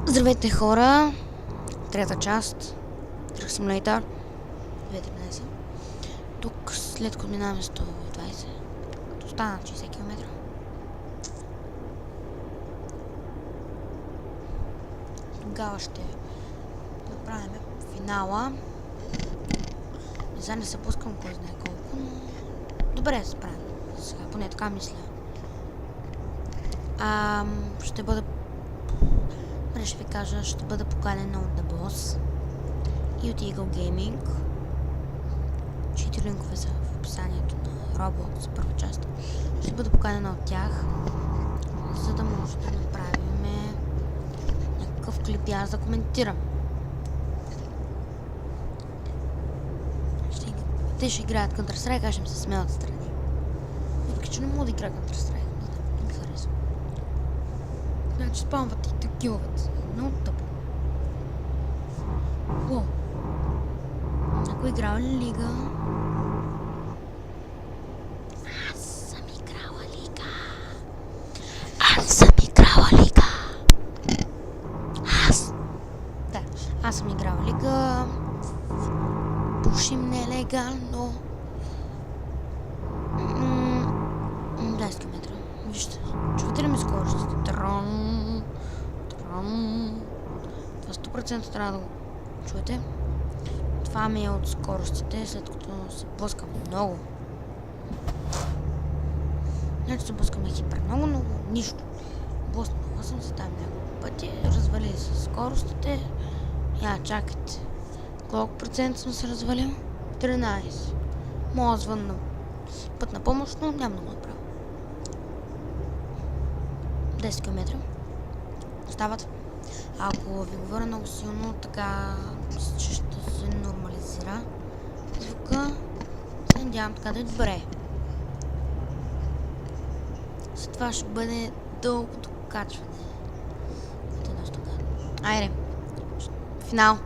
Здравейте хора, трета част, Truck Simulator 2013. Тук след като минаваме 120, като стана 60 км. Тогава ще направим финала. Не знам, не се пускам кой знае колко, но добре се справим сега, поне така мисля. Ще бъда... ще ви кажа, ще бъда поканена от The Boss и от Eagle Gaming. Чиито линкове са в описанието на Roblox, първа част. Ще бъда поканена от тях, за да може да направим някакъв клип и аз да коментирам. Те ще играят Counter-Strike, аз ще им се смея отстрани. Въпреки че не мога да играя Counter-Strike, не ми харесва. Значи спамват и такиват. Много тъпо. О! Някой играл ли лига? Аз съм играла лига. Да, аз съм играла лига. Пушим нелегално. 20 км. Вижте, чувате ли ми скоростите? Трон. Това 100% трябва да го чуете. Това ми е от скоростите, след като се блъскам много. Значи се блъскаме хипер много, нищо. Блъснала съм се там няколко пъти, развали с скоростите. Чакайте. Колко процент съм се развалил? 13. Мога звън на път на помощ, но няма да го направя. 10 км. Остават. Ако ви говоря много силно, така че ще се нормализира звука. Се надявам така да е добре. След това ще бъде дългото качване. Това е доста гадно. Айде. Финал.